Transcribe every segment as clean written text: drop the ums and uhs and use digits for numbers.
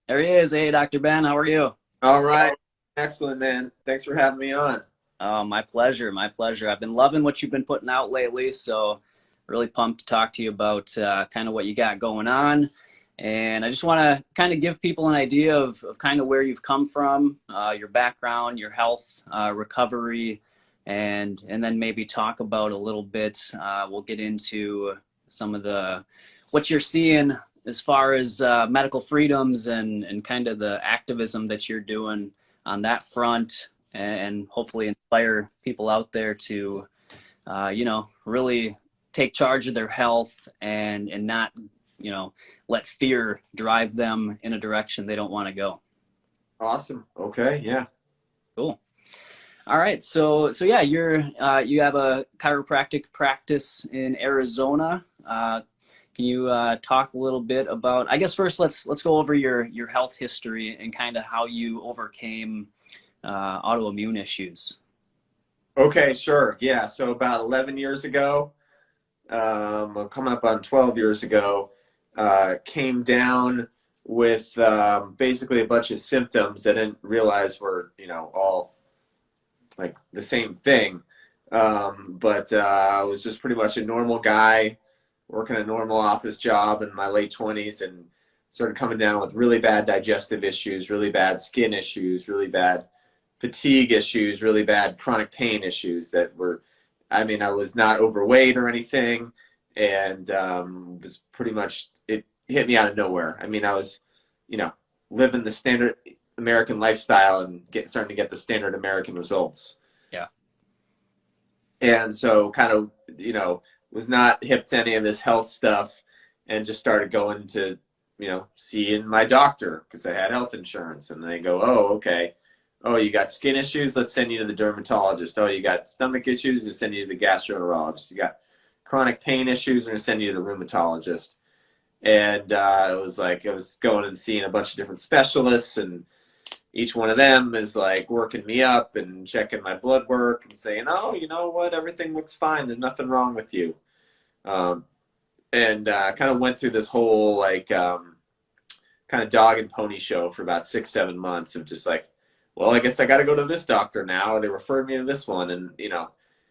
There he is. Hey, Dr. Ben, how are you? All right. Excellent, man. Thanks for having me on. Oh, my pleasure. My pleasure. I've been loving what you've been putting out lately, so really pumped to talk to you about kind of what you got going on. And I just want to kind of give people an idea of kind of where you've come from, your background, your health, recovery, and then maybe talk about a little bit. We'll get into some of the what you're seeing as far as medical freedoms and kind of the activism that you're doing on that front, and hopefully inspire people out there to, really take charge of their health and not, let fear drive them in a direction they don't want to go. Awesome. Okay. Yeah. Cool. All right. So yeah, you have a chiropractic practice in Arizona. Can you talk a little bit about? I guess first let's go over your health history and kind of how you overcame autoimmune issues. Okay. Sure. Yeah. So about 11 years ago, coming up on 12 years ago, came down with basically a bunch of symptoms that I didn't realize were, all like the same thing. But I was just pretty much a normal guy working a normal office job in my late 20s and started coming down with really bad digestive issues, really bad skin issues, really bad fatigue issues, really bad chronic pain issues that were, I was not overweight or anything, and was pretty much, it hit me out of nowhere. I was, living the standard American lifestyle and starting to get the standard American results. Yeah. And so kind of, was not hip to any of this health stuff and just started going to, seeing my doctor because I had health insurance. And they go, oh, okay. Oh, you got skin issues? Let's send you to the dermatologist. Oh, you got stomach issues? Let's send you to the gastroenterologist. You got chronic pain issues? We're going to send you to the rheumatologist. And it was like I was going and seeing a bunch of different specialists, and each one of them is like working me up and checking my blood work and saying, oh, you know what, everything looks fine. There's nothing wrong with you. And kind of went through this whole kind of dog and pony show for about 6-7 months of just like, well, I guess I got to go to this doctor now. They referred me to this one, and Yeah.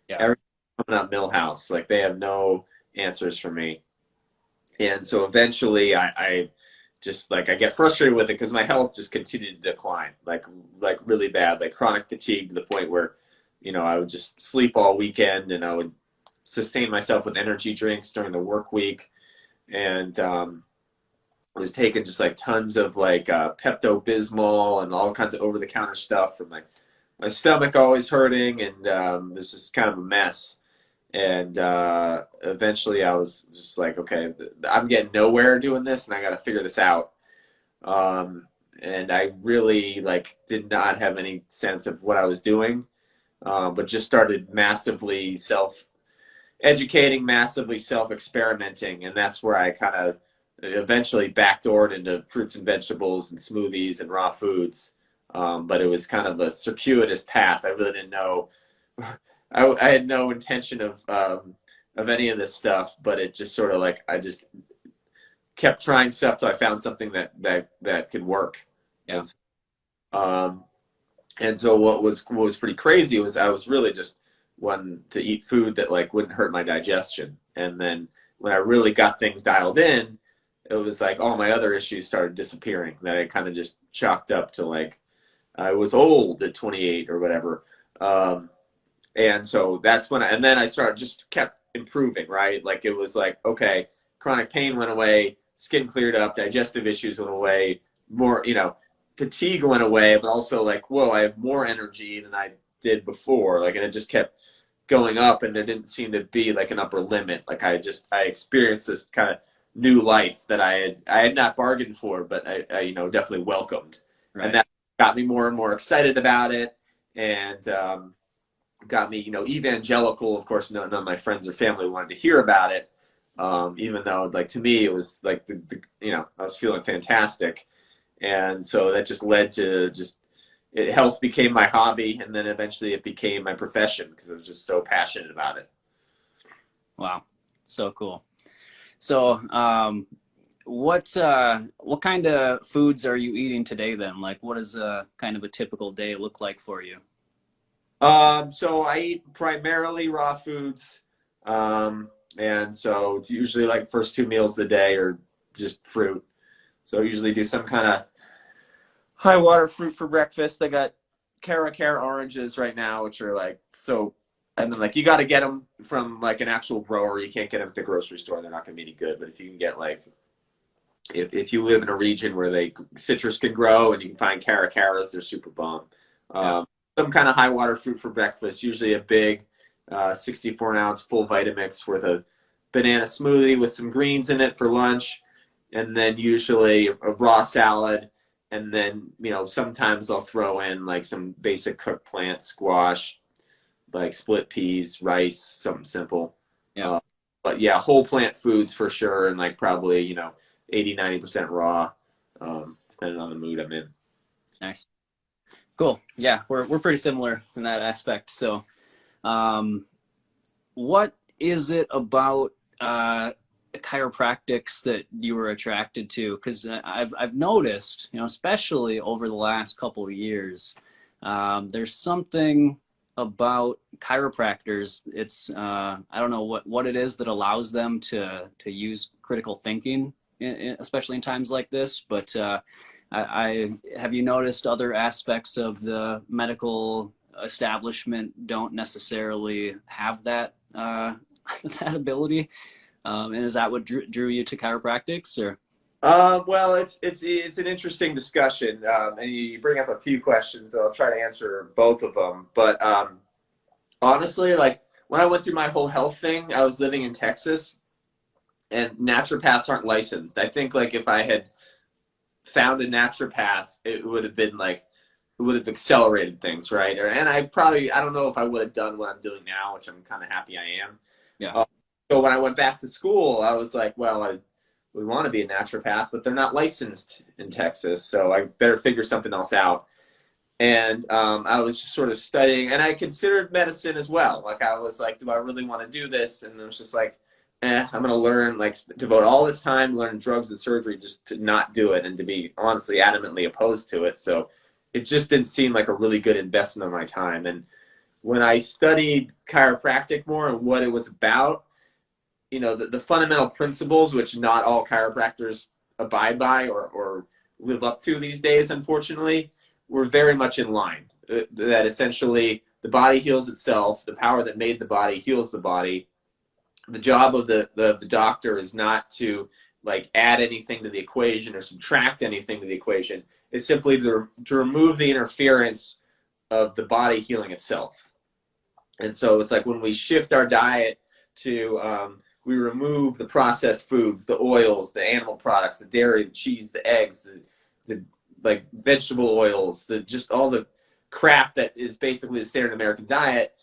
everything's coming out Millhouse. Like they have no answers for me. And so eventually I just like, I get frustrated with it because my health just continued to decline, like really bad, like chronic fatigue to the point where, I would just sleep all weekend and I would sustain myself with energy drinks during the work week. And I was taking just like tons of like Pepto-Bismol and all kinds of over-the-counter stuff for my stomach always hurting, and it was just kind of a mess. And eventually I was just like, okay, I'm getting nowhere doing this and I got to figure this out. And I really like did not have any sense of what I was doing, but just started massively self-educating, massively self-experimenting. And that's where I kind of eventually backdoored into fruits and vegetables and smoothies and raw foods. But it was kind of a circuitous path. I really didn't know. I had no intention of any of this stuff, but it just sort of like I just kept trying stuff till I found something that could work. Yeah. And so what was pretty crazy was I was really just wanting to eat food that like wouldn't hurt my digestion. And then when I really got things dialed in, it was like all my other issues started disappearing that I kind of just chalked up to like I was old at 28 or whatever. And so that's when and then I started just kept improving, right? Like it was like, okay, chronic pain went away, skin cleared up, digestive issues went away, more, fatigue went away, but also like, whoa, I have more energy than I did before. Like, and it just kept going up, and there didn't seem to be like an upper limit. Like I experienced this kind of new life that I had not bargained for, but I definitely welcomed. Right. And that got me more and more excited about it. And, got me, evangelical. Of course, none of my friends or family wanted to hear about it, even though, like, to me, it was like I was feeling fantastic, and so that just led to health became my hobby, and then eventually it became my profession because I was just so passionate about it. Wow. So cool. So what kind of foods are you eating today then? Like, what does a kind of a typical day look like for you? So I eat primarily raw foods. And so it's usually like first two meals of the day are just fruit. So I usually do some kind of high water fruit for breakfast. I got Cara oranges right now, which are like so. And then like you got to get them from like an actual grower. You can't get them at the grocery store. They're not going to be any good. But if you can get like if you live in a region where they citrus can grow and you can find Caras, they're super bomb. Yeah. Some kind of high water fruit for breakfast. Usually a big 64-ounce full Vitamix with a banana smoothie with some greens in it for lunch, and then usually a raw salad. And then, sometimes I'll throw in like some basic cooked plants, squash, like split peas, rice, something simple. Yeah. But yeah, whole plant foods for sure. And like probably, 80-90% raw, depending on the mood I'm in. Nice. Cool. Yeah, we're pretty similar in that aspect. So, what is it about chiropractics that you were attracted to? Because I've noticed, especially over the last couple of years, there's something about chiropractors. It's I don't know what it is that allows them to use critical thinking, especially in times like this. But I have you noticed other aspects of the medical establishment don't necessarily have that that ability? And is that what drew you to chiropractics, or? Well, it's an interesting discussion, and you bring up a few questions. I'll try to answer both of them. But honestly, like when I went through my whole health thing, I was living in Texas, and naturopaths aren't licensed. I think like if I had found a naturopath, it would have been like it would have accelerated things, right? And I don't know if I would have done what I'm doing now, which I'm kind of happy I am. Yeah. So when I went back to school, I was like, well, we want to be a naturopath, but they're not licensed in Texas, so I better figure something else out. And I was just sort of studying, and I considered medicine as well. Like I was like, do I really want to do this? And it was just like, I'm going to learn, like devote all this time, learn drugs and surgery just to not do it and to be honestly adamantly opposed to it. So it just didn't seem like a really good investment of my time. And when I studied chiropractic more and what it was about, the fundamental principles, which not all chiropractors abide by or live up to these days, unfortunately, were very much in line. That essentially the body heals itself. The power that made the body heals the body. The job of the doctor is not to like add anything to the equation or subtract anything to the equation. It's simply to remove the interference of the body healing itself. And so it's like when we shift our diet to we remove the processed foods, the oils, the animal products, the dairy, the cheese, the eggs, the like vegetable oils, just all the crap that is basically the standard American diet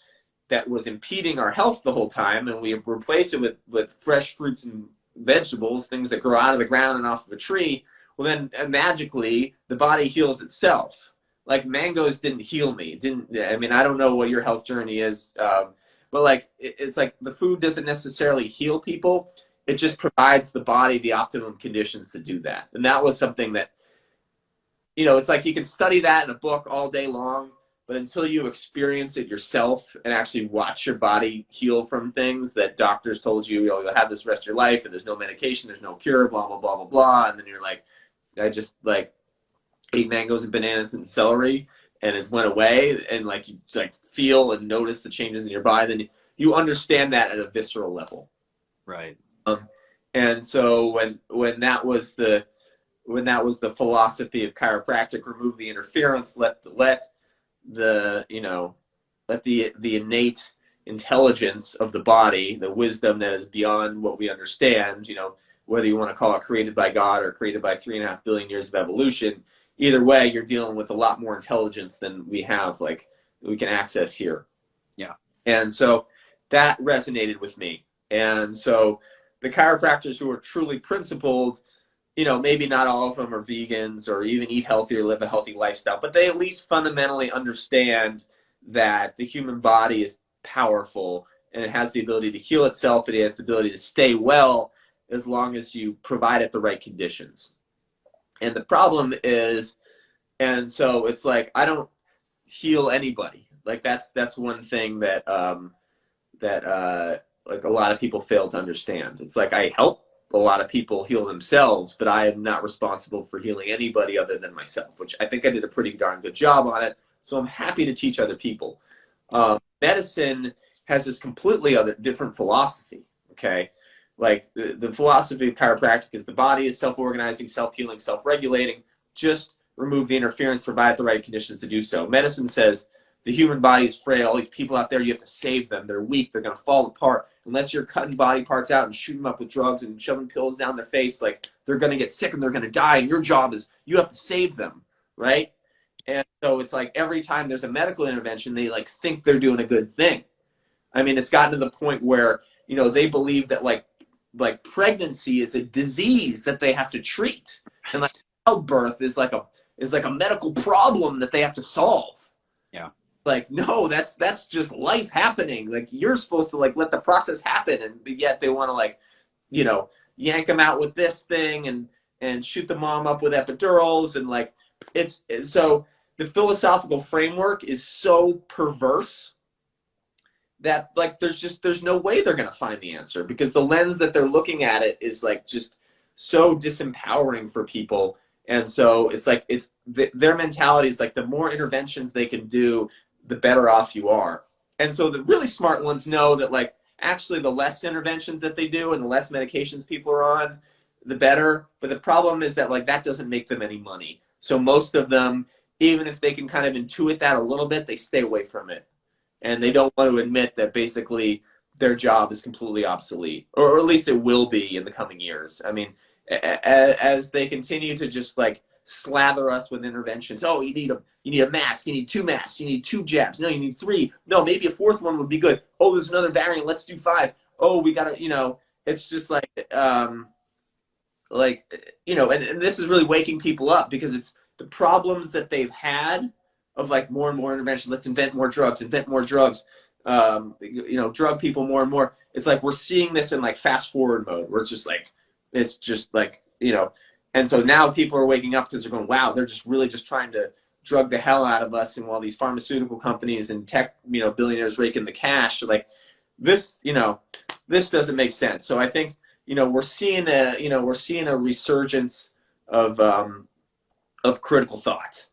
that was impeding our health the whole time, and we replace it with fresh fruits and vegetables, things that grow out of the ground and off of a tree. Well, then magically the body heals itself. Like mangoes didn't heal me. I mean, I don't know what your health journey is. But like it's like the food doesn't necessarily heal people. It just provides the body the optimum conditions to do that. And that was something that, it's like you can study that in a book all day long, but until you experience it yourself and actually watch your body heal from things that doctors told you, you'll have this rest of your life and there's no medication, there's no cure, blah, blah, blah, blah, blah. And then you're like, I just like ate mangoes and bananas and celery and it went away, and like you like feel and notice the changes in your body, then you understand that at a visceral level. Right. And so when that was the philosophy of chiropractic, remove the interference, let the innate intelligence of the body, the wisdom that is beyond what we understand, whether you want to call it created by God or created by 3.5 billion years of evolution, either way, you're dealing with a lot more intelligence than we have, like we can access here. Yeah. And so that resonated with me. And so the chiropractors who are truly principled, maybe not all of them are vegans or even eat healthy or live a healthy lifestyle, but they at least fundamentally understand that the human body is powerful and it has the ability to heal itself, and it has the ability to stay well as long as you provide it the right conditions. And the problem is, and so it's like, I don't heal anybody. Like that's one thing that like a lot of people fail to understand. It's like I help a lot of people heal themselves, but I am not responsible for healing anybody other than myself, which I think I did a pretty darn good job on it. So I'm happy to teach other people. Medicine has this completely other different philosophy. Okay, like the philosophy of chiropractic is the body is self-organizing, self-healing, self-regulating. Just remove the interference, provide the right conditions to do so. Medicine says the human body is frail. All these people out there, you have to save them. They're weak. They're going to fall apart. Unless you're cutting body parts out and shooting them up with drugs and shoving pills down their face, like they're going to get sick and they're going to die. And your job is you have to save them, right? And so it's like every time there's a medical intervention, they like think they're doing a good thing. I mean, it's gotten to the point where, you know, they believe that like pregnancy is a disease that they have to treat. And like childbirth is like a medical problem that they have to solve. Yeah. Like, no, that's just life happening. Like you're supposed to like let the process happen, and yet they want to like, you know, yank them out with this thing and shoot the mom up with epidurals, and like it's so the philosophical framework is so perverse that like there's no way they're gonna find the answer, because the lens that they're looking at it is like just so disempowering for people. And so it's like their mentality is like the more interventions they can do, the better off you are. And so the really smart ones know that like actually the less interventions that they do and the less medications people are on, the better. But the problem is that like that doesn't make them any money. So most of them, even if they can kind of intuit that a little bit, they stay away from it. And they don't want to admit that basically their job is completely obsolete, or at least it will be in the coming years. I mean, as they continue to just like slather us with interventions. Oh, you need a mask. You need 2 masks. You need 2 jabs. No, you need 3. No, maybe a 4th one would be good. Oh, there's another variant. Let's do 5. Oh, we gotta, you know, it's just like, you know, and this is really waking people up, because it's the problems that they've had of like more and more intervention. Let's invent more drugs, you know, drug people more and more. It's like we're seeing this in like fast forward mode, where it's just like, you know, and so now people are waking up because they're going, wow, they're just really just trying to drug the hell out of us. And while these pharmaceutical companies and tech, you know, billionaires rake in the cash, like this, you know, this doesn't make sense. So I think, you know, we're seeing a resurgence of critical thought.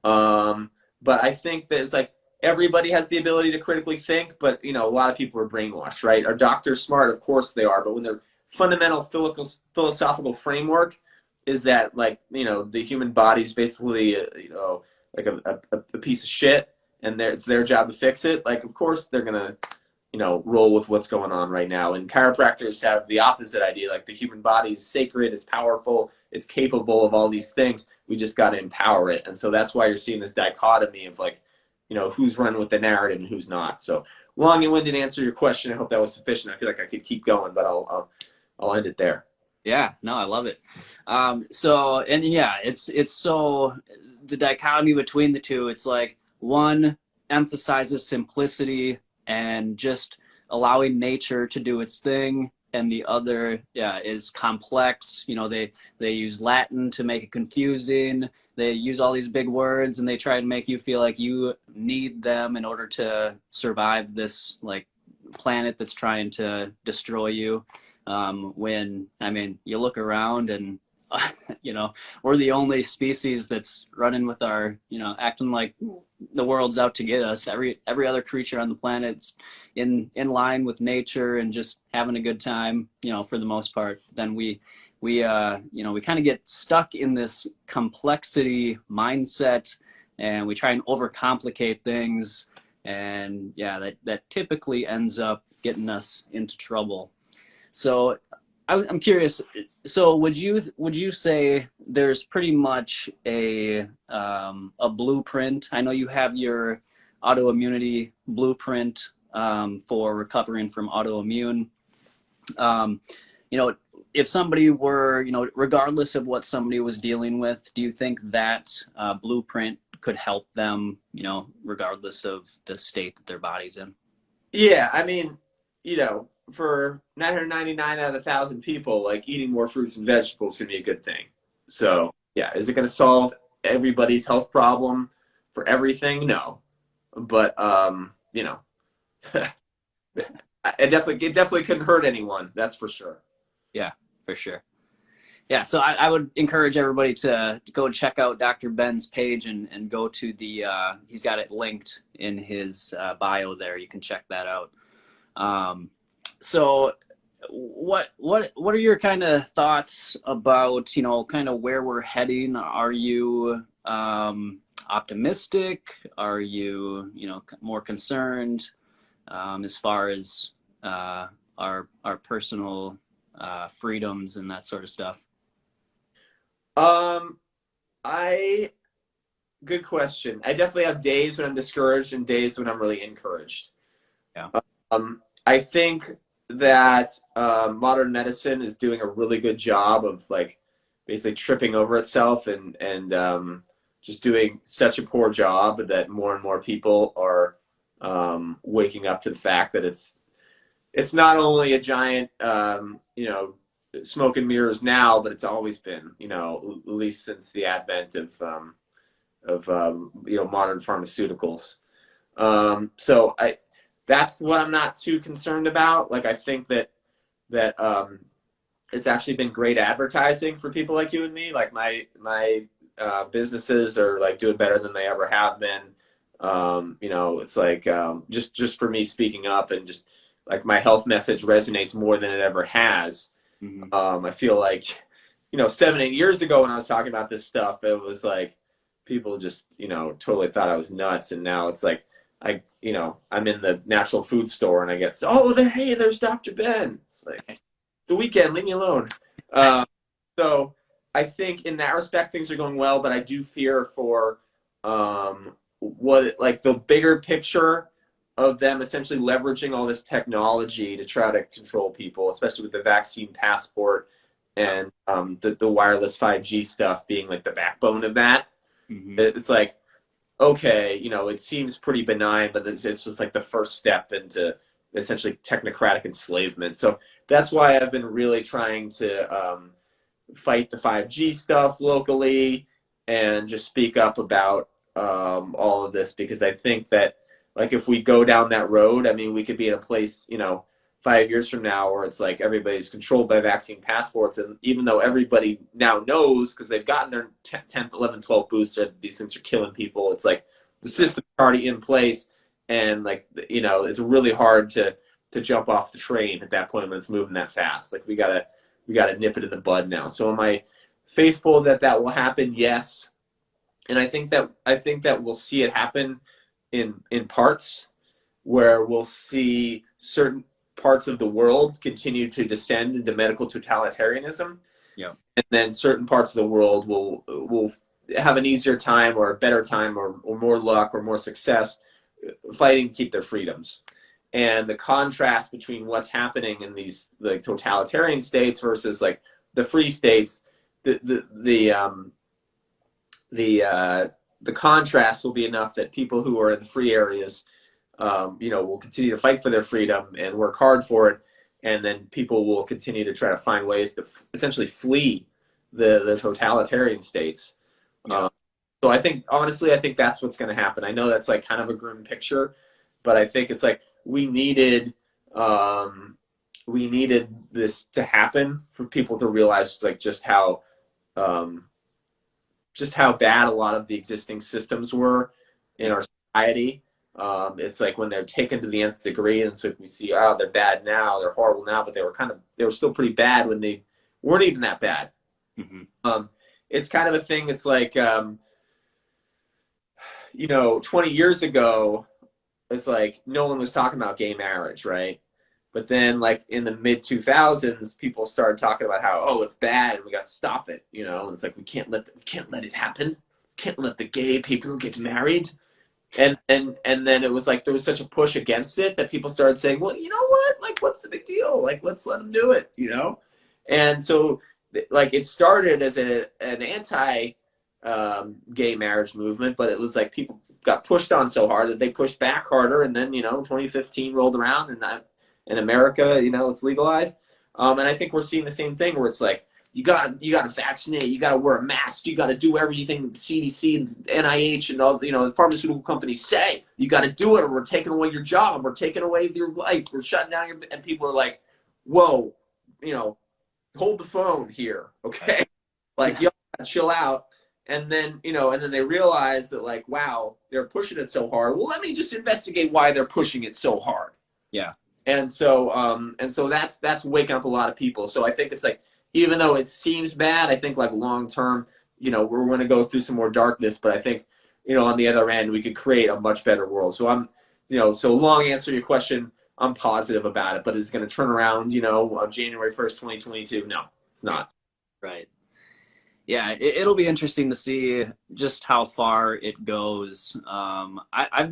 But I think that it's like everybody has the ability to critically think, but, you know, a lot of people are brainwashed, right? Are doctors smart? Of course they are. But when their fundamental philosophical framework is that, like, you know, the human body's basically, you know, like a piece of shit, and it's their job to fix it, like, of course they're going to, you know, roll with what's going on right now. And chiropractors have the opposite idea. Like, the human body is sacred, it's powerful, it's capable of all these things. We just got to empower it. And so that's why you're seeing this dichotomy of, like, you know, who's running with the narrative and who's not. So long and winded answer your question. I hope that was sufficient. I feel like I could keep going, but I'll end it there. Yeah, no, I love it. So, and yeah, it's so the dichotomy between the two, it's like one emphasizes simplicity and just allowing nature to do its thing, and the other, yeah, is complex. You know, they use Latin to make it confusing. They use all these big words, and they try to make you feel like you need them in order to survive this like planet that's trying to destroy you. When, I mean, you look around and, you know, we're the only species that's running with our, you know, acting like the world's out to get us. Every other creature on the planet's in line with nature and just having a good time, you know, for the most part. Then we you know, we kind of get stuck in this complexity mindset, and we try and overcomplicate things. And yeah, that typically ends up getting us into trouble. So I'm curious. So would you say there's pretty much a blueprint? I know you have your autoimmunity blueprint for recovering from autoimmune. You know, if somebody were, you know, regardless of what somebody was dealing with, do you think that blueprint could help them, you know, regardless of the state that their body's in? Yeah, I mean, you know, for 999 out of 1,000 people, like eating more fruits and vegetables can be a good thing. So yeah, is it going to solve everybody's health problem for everything? No, but you know, it definitely couldn't hurt anyone. That's for sure. Yeah, for sure. Yeah, so I would encourage everybody to go check out Dr. Ben's page and go to the, he's got it linked in his bio there. You can check that out. So what are your kind of thoughts about, you know, kind of where we're heading? Are you optimistic? Are you, you know, more concerned as far as our personal freedoms and that sort of stuff? Um, I Good question. I definitely have days when I'm discouraged and days when I'm really encouraged. Yeah. I think that modern medicine is doing a really good job of like basically tripping over itself and just doing such a poor job that more and more people are waking up to the fact that it's not only a giant you know, smoke and mirrors now, but it's always been, you know, at least since the advent of you know, modern pharmaceuticals. So that's what I'm not too concerned about. Like I think that it's actually been great advertising for people like you and me. Like my businesses are like doing better than they ever have been. You know, it's like just for me speaking up and just like my health message resonates more than it ever has. I feel like, you know, 7-8 years ago when I was talking about this stuff, it was like people just, you know, totally thought I was nuts. And now it's like, you know, I'm in the natural food store and I get, oh, hey, there's Dr. Ben. It's like the weekend, leave me alone. So I think in that respect, things are going well, but I do fear for like the bigger picture of them essentially leveraging all this technology to try to control people, especially with the vaccine passport and the wireless 5G stuff being like the backbone of that. It's like, okay, you know, it seems pretty benign, but it's just like the first step into essentially technocratic enslavement. So that's why I've been really trying to fight the 5G stuff locally and just speak up about all of this, because I think that like if we go down that road, I mean, we could be in a place, you know, 5 years from now where it's like everybody's controlled by vaccine passports. And even though everybody now knows because they've gotten their 10th, 11th, 12th booster, these things are killing people. It's like the system's already in place. And like, you know, it's really hard to jump off the train at that point when it's moving that fast. Like we gotta nip it in the bud now. So am I faithful that will happen? Yes. And I think that we'll see it happen in parts where we'll see certain parts of the world continue to descend into medical totalitarianism. Yeah. And then certain parts of the world will have an easier time or a better time or more luck or more success fighting to keep their freedoms. And the contrast between what's happening in these like totalitarian states versus like the free states, the contrast will be enough that people who are in the free areas, you know, will continue to fight for their freedom and work hard for it, and then people will continue to try to find ways to essentially flee the totalitarian states. Yeah. So I think, honestly, I think that's what's going to happen. I know that's like kind of a grim picture, but I think it's like we needed this to happen for people to realize like just how bad a lot of the existing systems were in our society. It's like when they're taken to the nth degree, and so we see, oh, they're bad now, they're horrible now, but they were still pretty bad when they weren't even that bad. It's kind of a thing. It's like, you know, 20 years ago, it's like no one was talking about gay marriage, right? But then, like in the mid 2000s, people started talking about how, oh, it's bad and we got to stop it, you know. And it's like we can't let it happen. Can't let the gay people get married. And then it was like there was such a push against it that people started saying, well, you know what? Like, what's the big deal? Like, let's let them do it, you know. And so, like, it started as an anti gay marriage movement, but it was like people got pushed on so hard that they pushed back harder. And then, you know, 2015 rolled around, and in America, it's legalized. And I think we're seeing the same thing where it's like, you got to vaccinate, you got to wear a mask, you got to do everything the CDC and NIH and all, the pharmaceutical companies say. You got to do it, or we're taking away your job, we're taking away your life, we're shutting down and people are like, whoa, hold the phone here, okay? Like, y'all gotta chill out. And then, they realize that, like, wow, they're pushing it so hard. Well, let me just investigate why they're pushing it so hard. Yeah. And so that's waking up a lot of people. So I think it's like, even though it seems bad, I think, like, long term, we're going to go through some more darkness. But I think, on the other end, we could create a much better world. So so long answer to your question, I'm positive about it. But it's going to turn around, on January 1st, 2022. No, it's not. Right. Yeah, it'll be interesting to see just how far it goes. I've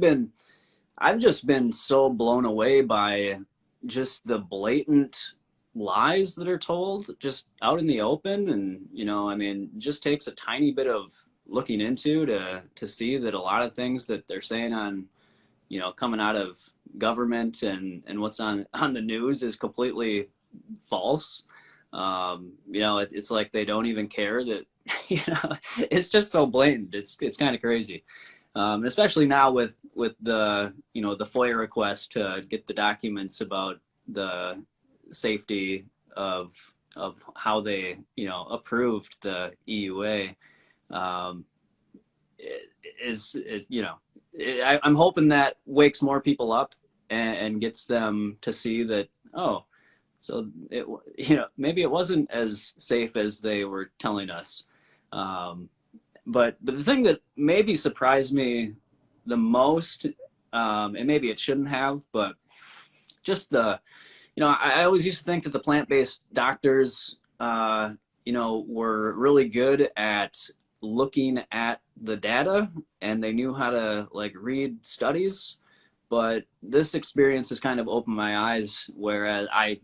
just been so blown away by just the blatant lies that are told just out in the open. And, it just takes a tiny bit of looking into to see that a lot of things that they're saying on, coming out of government and what's on the news is completely false. It's like they don't even care that, it's just so blatant. It's kind of crazy. Especially now with the, the FOIA request to get the documents about the safety of how they, approved the EUA. I'm hoping that wakes more people up and gets them to see that, oh, so maybe it wasn't as safe as they were telling us. But the thing that maybe surprised me the most, and maybe it shouldn't have, but just I always used to think that the plant-based doctors, were really good at looking at the data and they knew how to, like, read studies. But this experience has kind of opened my eyes, whereas I've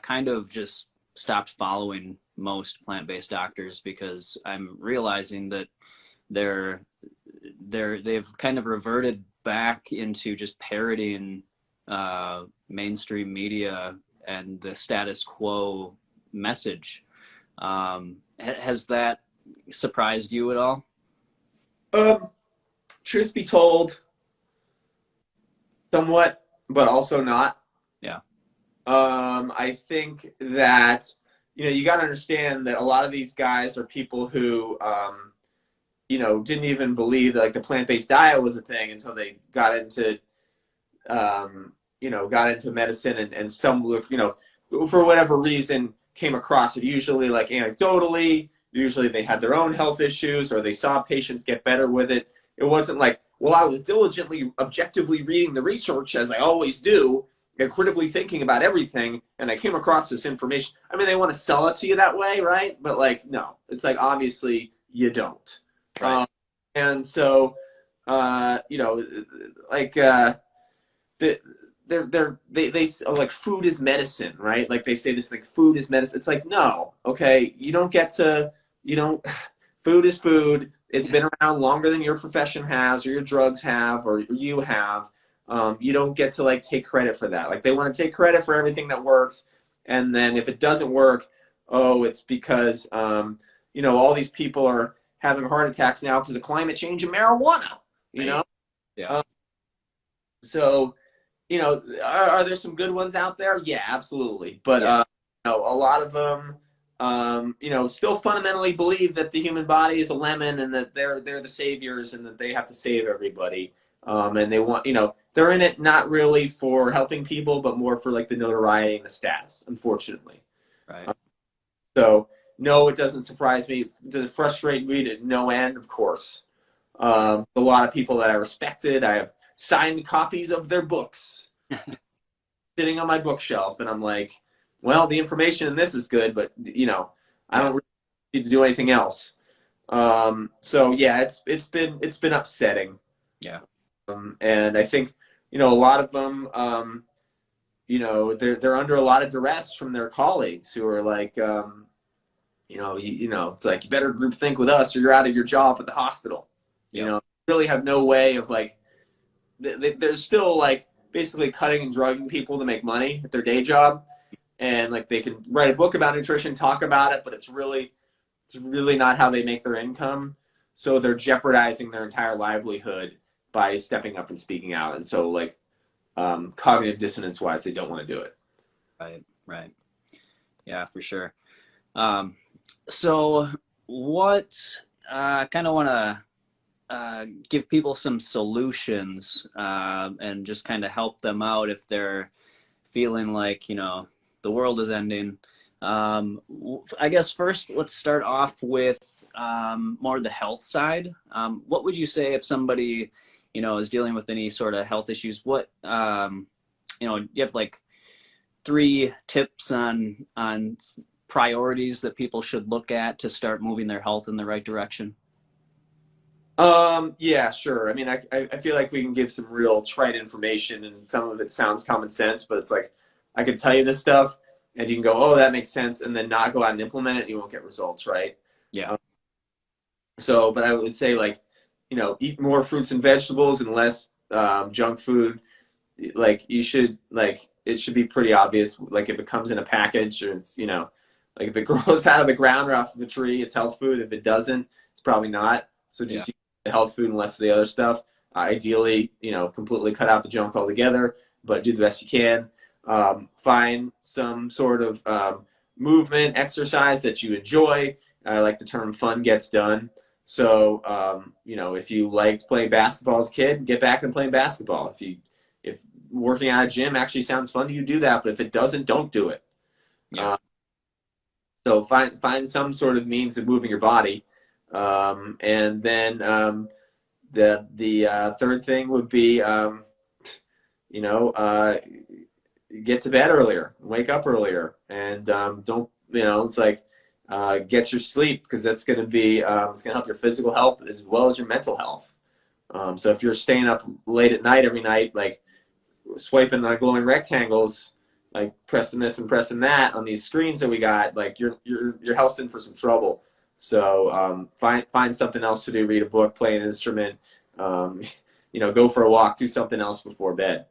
kind of just stopped following most plant-based doctors because I'm realizing that they've kind of reverted back into just parroting mainstream media and the status quo message. Has that surprised you at all? Truth be told, somewhat, but also not. Yeah. I think that, you got to understand that a lot of these guys are people who, didn't even believe that, like, the plant-based diet was a thing until they got into, medicine and stumbled, for whatever reason came across it, usually like anecdotally, usually they had their own health issues or they saw patients get better with it. It wasn't like, well, I was diligently, objectively reading the research as I always do and critically thinking about everything, and I came across this information. I mean, they want to sell it to you that way, right? But, like, no, it's like, obviously you don't. Right. And so, they like, food is medicine, right? Like, they say this, like, food is medicine. It's like, no, okay, you don't get to, food is food. It's been around longer than your profession has, or your drugs have, or you have. You don't get to, like, take credit for that. Like, they want to take credit for everything that works, and then if it doesn't work, oh, it's because all these people are having heart attacks now because of climate change and marijuana. Yeah. So, are there some good ones out there? Yeah, absolutely. But Yeah. a lot of them, still fundamentally believe that the human body is a lemon and that they're the saviors and that they have to save everybody. And they want, they're in it not really for helping people, but more for, like, the notoriety and the status, unfortunately. Right. So, no, it doesn't surprise me. Does it frustrate me to no end? Of course. A lot of people that I respected, I have signed copies of their books sitting on my bookshelf, and I'm like, well, the information in this is good, but, I don't really need to do anything else. So, yeah, it's been upsetting. Yeah. And I think, a lot of them, they're under a lot of duress from their colleagues who are like, it's like, you better group think with us or you're out of your job at the hospital. Yeah. Really have no way of, like, there's still, like, basically cutting and drugging people to make money at their day job. And like they can write a book about nutrition, talk about it, but it's really not how they make their income. So they're jeopardizing their entire livelihood by stepping up and speaking out. And so like cognitive dissonance wise, they don't want to do it. Right. Yeah, for sure. So what, kind of want to give people some solutions and just kind of help them out if they're feeling like, the world is ending. I guess first, let's start off with more the health side. What would you say if somebody, is dealing with any sort of health issues? What, you have like 3 tips on priorities that people should look at to start moving their health in the right direction? Yeah, sure. I mean, I feel like we can give some real trite information, and some of it sounds common sense, but it's like, I can tell you this stuff and you can go, oh, that makes sense, and then not go out and implement it and you won't get results, right? Yeah. But I would say like, eat more fruits and vegetables and less junk food. Like you should, like, it should be pretty obvious. Like if it comes in a package or it's, like if it grows out of the ground or off of a tree, it's health food. If it doesn't, it's probably not. So just eat the health food and less of the other stuff. Ideally, completely cut out the junk altogether, but do the best you can. Find some sort of movement, exercise that you enjoy. I like the term fun gets done. So, if you liked playing basketball as a kid, get back and playing basketball. If working out at a gym actually sounds fun to you, do that. But if it doesn't, don't do it. Yeah. So find some sort of means of moving your body. And then the third thing would be, get to bed earlier, wake up earlier, and don't, it's like, get your sleep, because that's going to be, it's going to help your physical health as well as your mental health. So if you're staying up late at night every night, like swiping on glowing rectangles, like pressing this and pressing that on these screens that we got, like your health's in for some trouble. So find something else to do, read a book, play an instrument, go for a walk, do something else before bed.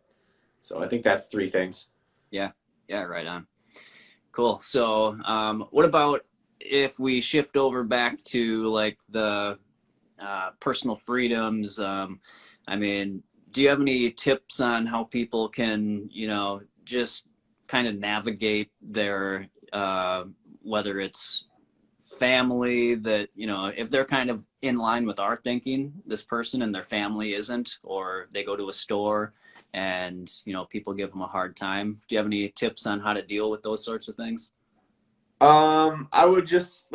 So I think that's 3 things. Yeah, right on. Cool. So what about if we shift over back to like the personal freedoms? I mean, do you have any tips on how people can, just kind of navigate their, whether it's family that, if they're kind of in line with our thinking, this person, and their family isn't, or they go to a store and, people give them a hard time. Do you have any tips on how to deal with those sorts of things? I would just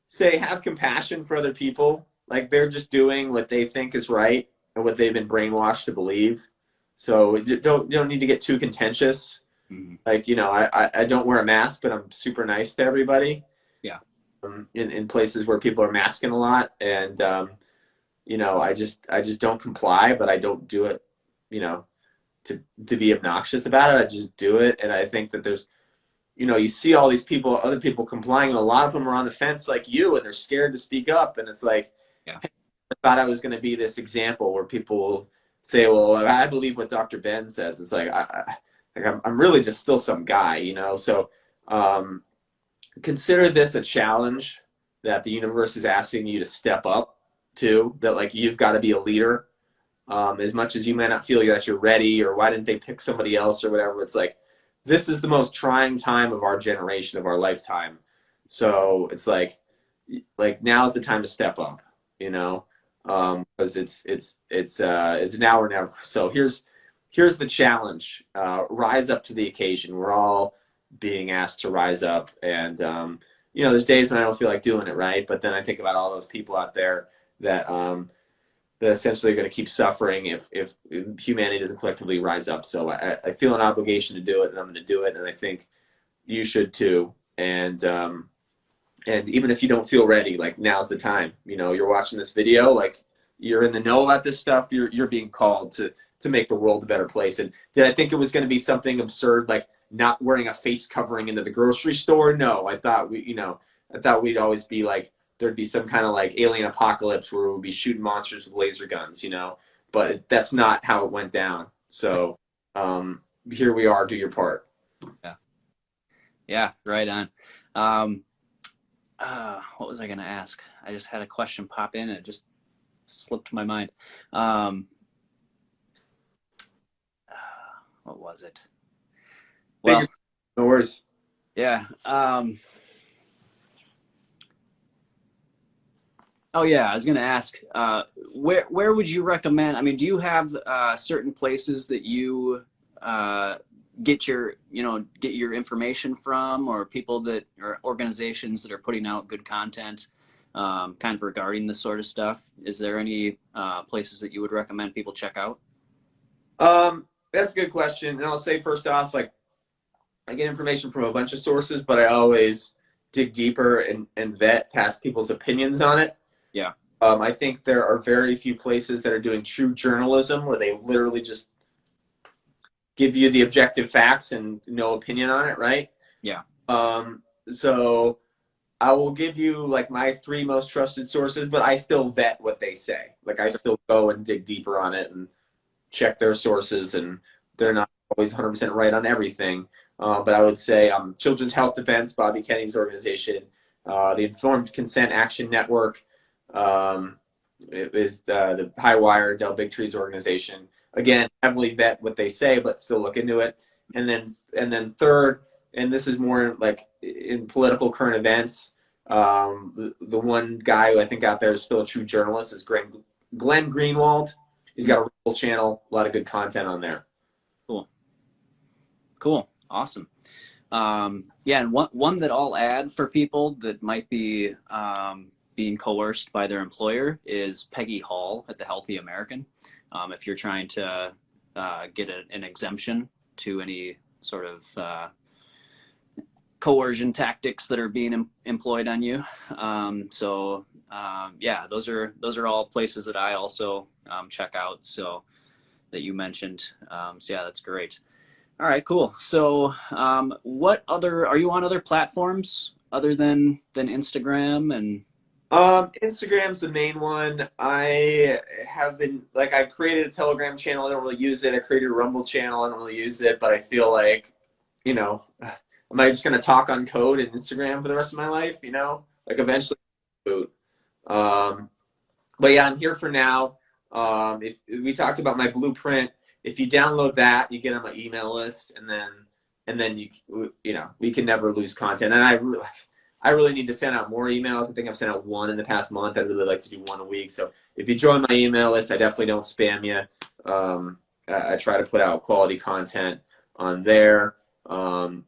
say have compassion for other people. Like they're just doing what they think is right and what they've been brainwashed to believe. So you don't need to get too contentious. Mm-hmm. Like, I don't wear a mask, but I'm super nice to everybody. Yeah. In places where people are masking a lot, and I just don't comply, but I don't do it, to be obnoxious about it. I just do it. And I think that there's, you see all these people, other people complying, and a lot of them are on the fence like you, and they're scared to speak up. And it's like, hey, I thought I was going to be this example where people will say, well, I believe what Dr. Ben says. It's like, I'm really just still some guy, So consider this a challenge that the universe is asking you to step up to, that like you've got to be a leader. As much as you may not feel that you're ready, or why didn't they pick somebody else or whatever, it's like, this is the most trying time of our generation, of our lifetime. So it's like now's the time to step up, because it's now or never. So here's the challenge. Rise up to the occasion. We're all being asked to rise up, and there's days when I don't feel like doing it, right? But then I think about all those people out there that essentially are going to keep suffering if humanity doesn't collectively rise up. So I feel an obligation to do it, and I'm going to do it, and I think you should too. And even if you don't feel ready, like now's the time. You're watching this video, like you're in the know about this stuff. You're being called to make the world a better place. And did I think it was going to be something absurd like not wearing a face covering into the grocery store? No, I thought we'd always be like, there'd be some kind of like alien apocalypse where we'd be shooting monsters with laser guns, but that's not how it went down. So here we are, do your part. Yeah. Yeah. Right on. Um, what was I going to ask? I just had a question pop in and it just slipped my mind. Um, what was it? Well, No worries. yeah. Oh yeah, I was going to ask, where would you recommend? I mean, do you have certain places that you uh, get your get your information from, or people that or organizations that are putting out good content, kind of regarding this sort of stuff? Is there any places that you would recommend people check out? That's a good question. And I'll say first off, like I get information from a bunch of sources, but I always dig deeper and vet past people's opinions on it. Yeah. I think there are very few places that are doing true journalism where they literally just give you the objective facts and no opinion on it, right? Yeah. So I will give you like my 3 most trusted sources, but I still vet what they say. Like I still go and dig deeper on it and check their sources, and they're not always 100% right on everything. But I would say Children's Health Defense, Bobby Kennedy's organization, the Informed Consent Action Network, it is the High Wire, Del Bigtree's organization. Again, heavily vet what they say, but still look into it. And then third, and this is more like in political current events, the one guy who I think out there is still a true journalist is Glenn Greenwald. He's got a Rumble channel, a lot of good content on there. Cool. Awesome. Yeah, and one that I'll add for people that might be being coerced by their employer is Peggy Hall at the Healthy American. If you're trying to get an exemption to any sort of coercion tactics that are being employed on you. Yeah, those are all places that I also check out. So that you mentioned. So yeah, that's great. All right, cool. So what other are you on other platforms other than Instagram and? Instagram's the main one. I have been like I created a Telegram channel. I don't really use it. I created a Rumble channel. I don't really use it, but I feel like, am I just gonna talk on code and Instagram for the rest of my life? Like eventually, boot. But yeah, I'm here for now. If we talked about my blueprint, if you download that, you get on my email list, and then we can never lose content. And I really need to send out more emails. I think I've sent out 1 in the past month. I'd really like to do 1 a week. So if you join my email list, I definitely don't spam you. I try to put out quality content on there. And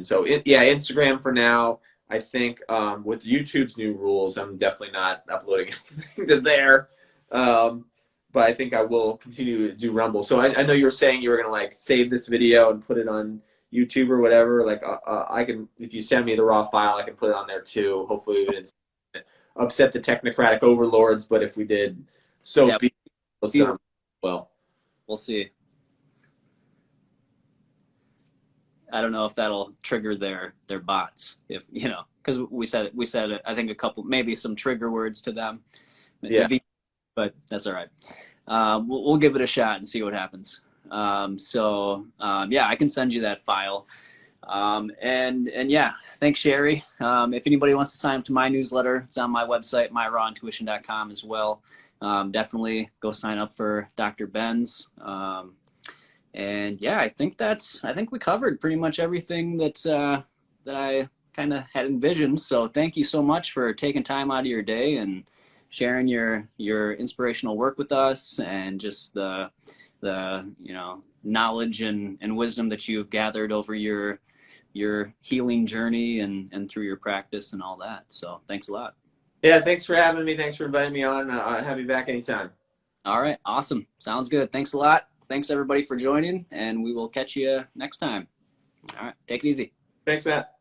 so Instagram for now. I think with YouTube's new rules, I'm definitely not uploading anything to there. But I think I will continue to do Rumble. So I know you were saying you were gonna like save this video and put it on YouTube or whatever. Like I can, if you send me the raw file, I can put it on there too. Hopefully we didn't upset the technocratic overlords, but if we did, so be it. Well, we'll see. I don't know if that'll trigger their bots, if because we said I think a couple, maybe some trigger words to them. Yeah. But that's all right. We'll give it a shot and see what happens. Yeah, I can send you that file. And yeah, thanks, Sherry. If anybody wants to sign up to my newsletter, it's on my website, myrawintuition.com as well. Definitely go sign up for Dr. Ben's. And yeah, I think we covered pretty much everything that I kind of had envisioned. So thank you so much for taking time out of your day and sharing your inspirational work with us, and just the knowledge and wisdom that you've gathered over your healing journey and through your practice and all that. So thanks a lot. Yeah, thanks for having me. Thanks for inviting me on. I'll have you back anytime. All right, awesome. Sounds good. Thanks a lot. Thanks everybody for joining, and we will catch you next time. All right, take it easy. Thanks, Matt.